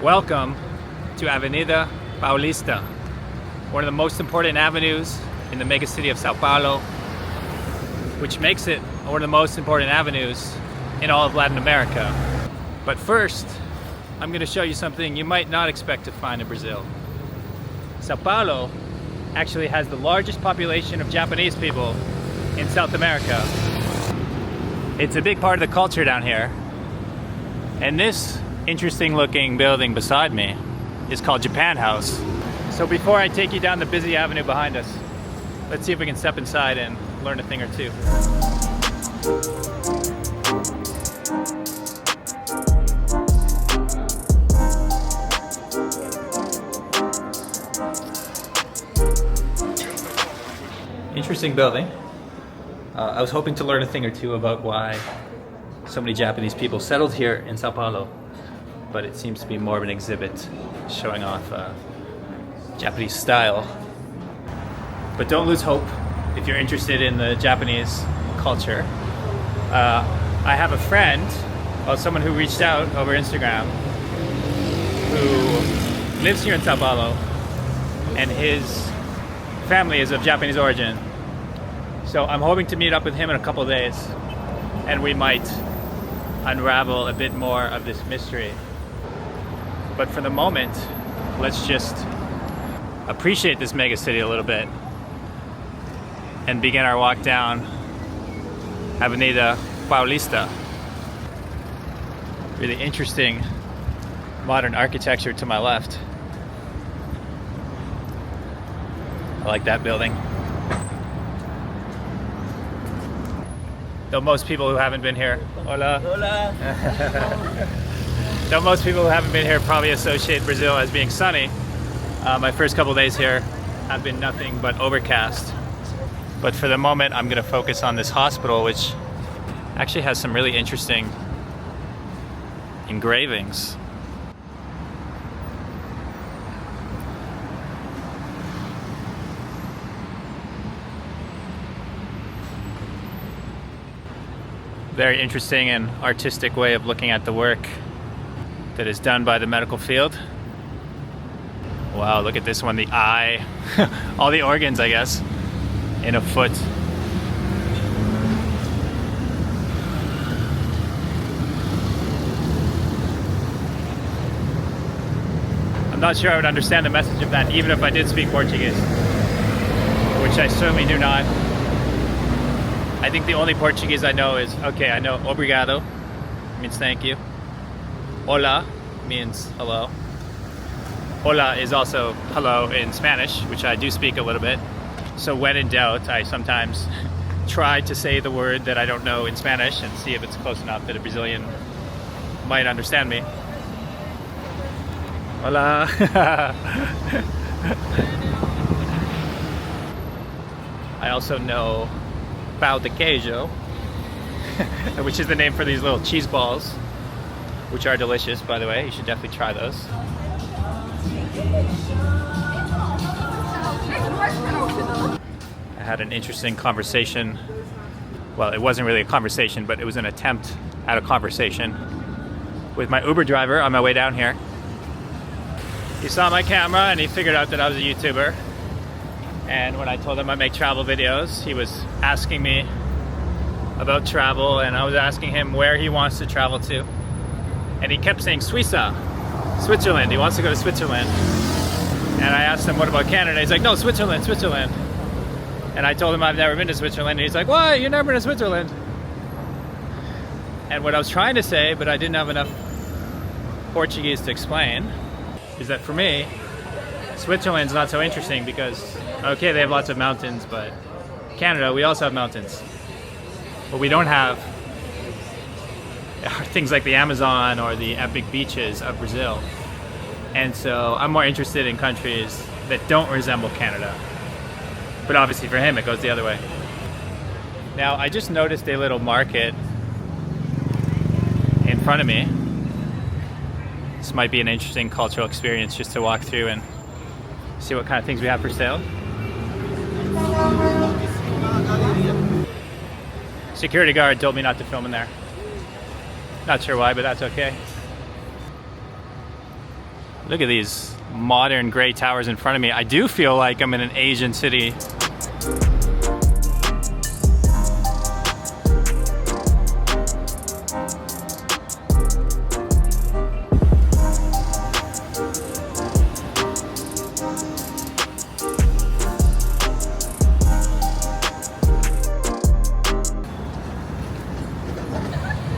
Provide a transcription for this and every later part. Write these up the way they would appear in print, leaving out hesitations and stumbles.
Welcome to Avenida Paulista, one of the most important avenues in the mega city of Sao Paulo, which makes it one of the most important avenues in all of Latin America. But first, I'm going to show you something you might not expect to find in Brazil. Sao Paulo actually has the largest population of Japanese people in South America. It's a big part of the culture down here. And this interesting looking building beside me is called Japan House. So before I take you down the busy avenue behind us, let's see if we can step inside and learn a thing or two. Interesting building. I was hoping to learn a thing or two about why so many Japanese people settled here in Sao Paulo, but it seems to be more of an exhibit showing off Japanese style. But don't lose hope if you're interested in the Japanese culture. I have a friend, someone who reached out over Instagram, who lives here in Sao Paulo, and his family is of Japanese origin. So I'm hoping to meet up with him in a couple of days, and we might unravel a bit more of this mystery. But for the moment, let's just appreciate this mega city a little bit and begin our walk down Avenida Paulista. Really interesting modern architecture to my left. I like that building. Though most people who haven't been here, hola. Hola. Though most people who haven't been here probably associate Brazil as being sunny, my first couple days here have been nothing but overcast. But for the moment, I'm going to focus on this hospital, which actually has some really interesting engravings. Very interesting and artistic way of looking at the work that is done by the medical field. Wow, look at this one, the eye, all the organs, I guess, in a foot. I'm not sure I would understand the message of that even if I did speak Portuguese, which I certainly do not. I think the only Portuguese I know is, okay, I know obrigado, means thank you. Hola means hello. Hola is also hello in Spanish, which I do speak a little bit. So when in doubt, I sometimes try to say the word that I don't know in Spanish and see if it's close enough that a Brazilian might understand me. Hola. I also know pão de queijo, which is the name for these little cheese balls, which are delicious, by the way. You should definitely try those. I had an interesting conversation. Well, it wasn't really a conversation, but it was an attempt at a conversation with my Uber driver on my way down here. He saw my camera and he figured out that I was a YouTuber. And when I told him I make travel videos, he was asking me about travel, and I was asking him where he wants to travel to. And he kept saying Suiza, Switzerland. He wants to go to Switzerland. And I asked him, what about Canada? He's like, no, Switzerland, Switzerland. And I told him I've never been to Switzerland. And he's like, why? You've never been to Switzerland? And what I was trying to say, but I didn't have enough Portuguese to explain, is that for me, Switzerland's not so interesting because, okay, they have lots of mountains, but Canada, we also have mountains. What we don't have are things like the Amazon or the epic beaches of Brazil. And so I'm more interested in countries that don't resemble Canada. But obviously for him, it goes the other way. Now, I just noticed a little market in front of me. This might be an interesting cultural experience just to walk through and see what kind of things we have for sale. Security guard told me not to film in there. Not sure why, but that's okay. Look at these modern gray towers in front of me. I do feel like I'm in an Asian city.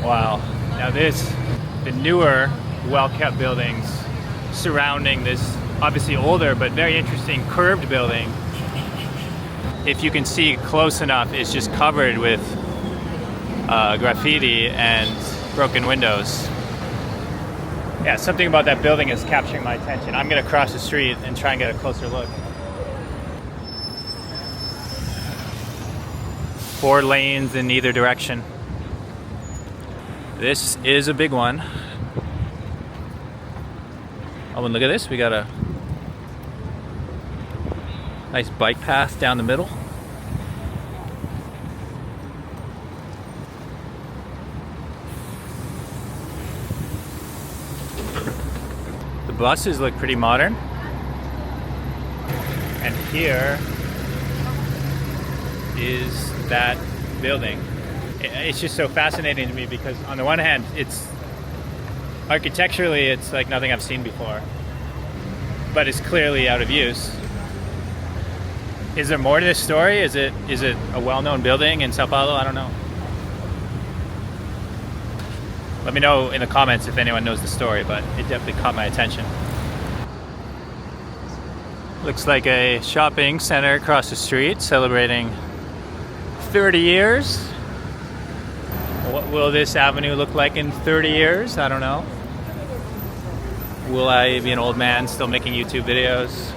Wow. Now the newer, well-kept buildings surrounding this obviously older but very interesting curved building, if you can see close enough, is just covered with graffiti and broken windows. Yeah, something about that building is capturing my attention. I'm gonna cross the street and try and get a closer look. 4 lanes in either direction. This is a big one. Oh, and look at this. We got a nice bike path down the middle. The buses look pretty modern. And here is that building. It's just so fascinating to me because on the one hand, it's architecturally, it's like nothing I've seen before, but it's clearly out of use. Is there more to this story? Is it a well-known building in Sao Paulo? I don't know. Let me know in the comments if anyone knows the story, but it definitely caught my attention. Looks like a shopping center across the street celebrating 30 years. What will this avenue look like in 30 years? I don't know. Will I be an old man still making YouTube videos?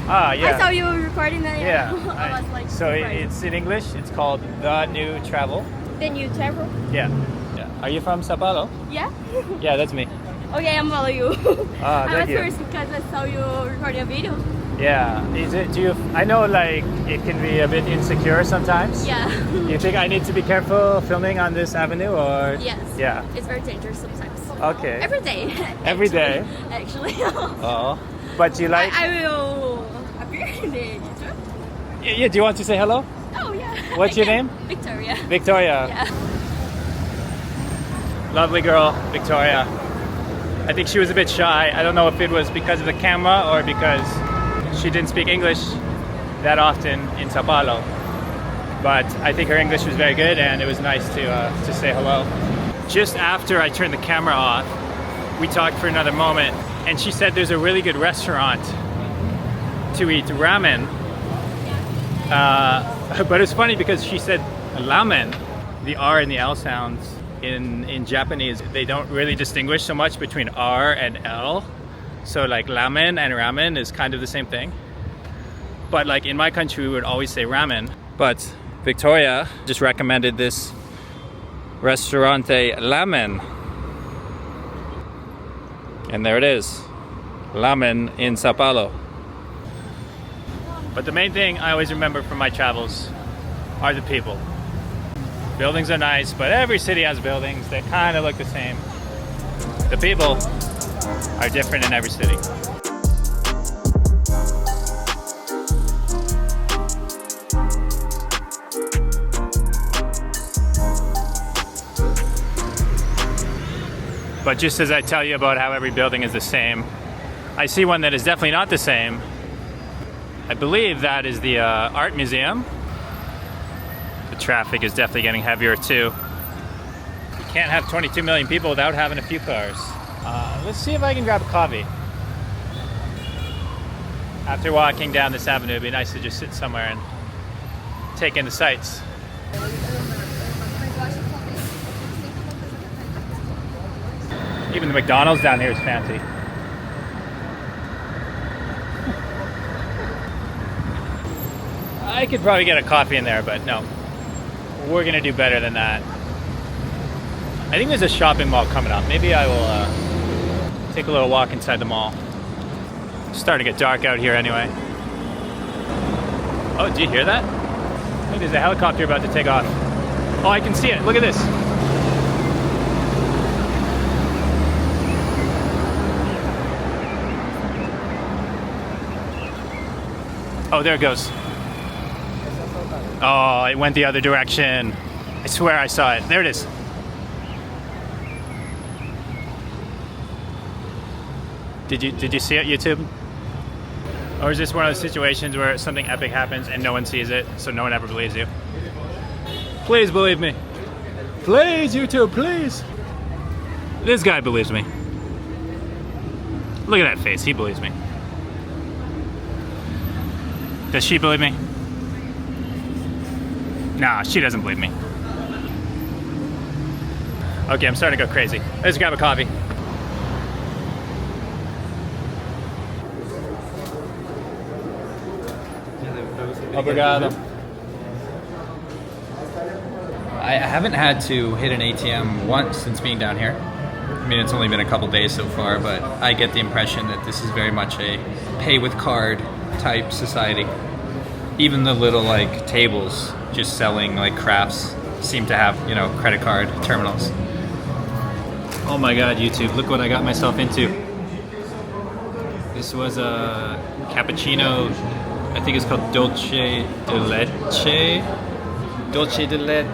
Ah, yeah. I saw you recording that. Yeah. I was like, so it's in English. It's called The New Travel. The New Travel? Yeah. Yeah. Are you from Sao Paulo? Yeah. Yeah, that's me. Okay, I'm follow you. Ah, I thank was you. curious because I saw you recording a video. Yeah. Is it? Do you? I know, like, it can be a bit insecure sometimes. Yeah. You think I need to be careful filming on this avenue, or? Yes. Yeah. It's very dangerous sometimes. Okay. Every day. Every day? Actually. Oh. But you like? I will appear in the YouTube. Yeah. Do you want to say hello? Oh yeah. What's your name? Victoria. Victoria. Yeah. Lovely girl, Victoria. I think she was a bit shy. I don't know if it was because of the camera or because she didn't speak English that often in Sao Paulo. But I think her English was very good and it was nice to say hello. Just after I turned the camera off, we talked for another moment and she said there's a really good restaurant to eat ramen. But it's funny because she said ramen, the R and the L sounds in Japanese, they don't really distinguish so much between R and L. So like ramen and ramen is kind of the same thing. But like in my country, we would always say ramen. But Victoria just recommended this Restaurante Ramen. And there it is. Ramen in Sao Paulo. But the main thing I always remember from my travels are the people. Buildings are nice, but every city has buildings that kind of look the same. The people are different in every city. But just as I tell you about how every building is the same, I see one that is definitely not the same. I believe that is the art museum. The traffic is definitely getting heavier too. You can't have 22 million people without having a few cars. Let's see if I can grab a coffee. After walking down this avenue, it'd be nice to just sit somewhere and take in the sights. Even the McDonald's down here is fancy. I could probably get a coffee in there, but no. We're gonna do better than that. I think there's a shopping mall coming up. Maybe I will take a little walk inside the mall. It's starting to get dark out here anyway. Oh, do you hear that? I think there's a helicopter about to take off. Oh, I can see it. Look at this. Oh, there it goes. Oh, it went the other direction. I swear I saw it. There it is. Did you see it, YouTube? Or is this one of those situations where something epic happens and no one sees it, so no one ever believes you? Please believe me. Please, YouTube, please. This guy believes me. Look at that face, he believes me. Does she believe me? Nah, she doesn't believe me. Okay, I'm starting to go crazy. Let's grab a coffee. Obrigado. I haven't had to hit an ATM once since being down here. I mean, it's only been a couple days so far, but I get the impression that this is very much a pay with card type society. Even the little like tables just selling like crafts seem to have, you know, credit card terminals. Oh my god, YouTube, look what I got myself into. This was a cappuccino, I think it's called Dolce de Leche. Dolce de Leche.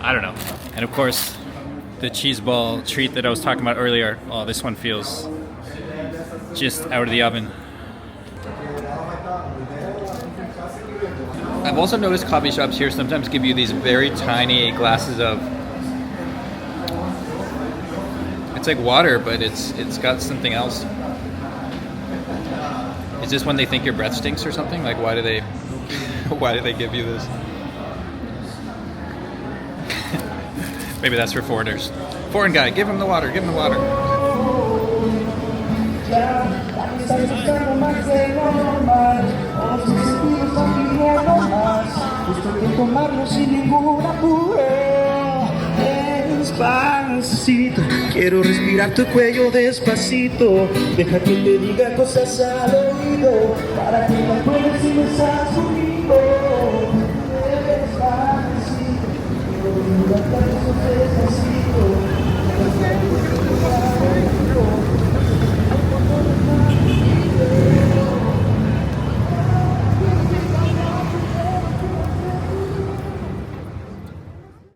I don't know. And of course, the cheese ball treat that I was talking about earlier. Oh, this one feels just out of the oven. I've also noticed coffee shops here sometimes give you these very tiny glasses of, it's like water, but it's got something else. Is this when they think your breath stinks or something? Like why do they give you this? Maybe that's for foreigners. Foreign guy, give him the water, give him the water. Despacito, quiero respirar tu cuello despacito. Deja que te diga cosas al oído para que me acuerdes si no estás conmigo. Despacito, quiero respirar tus besos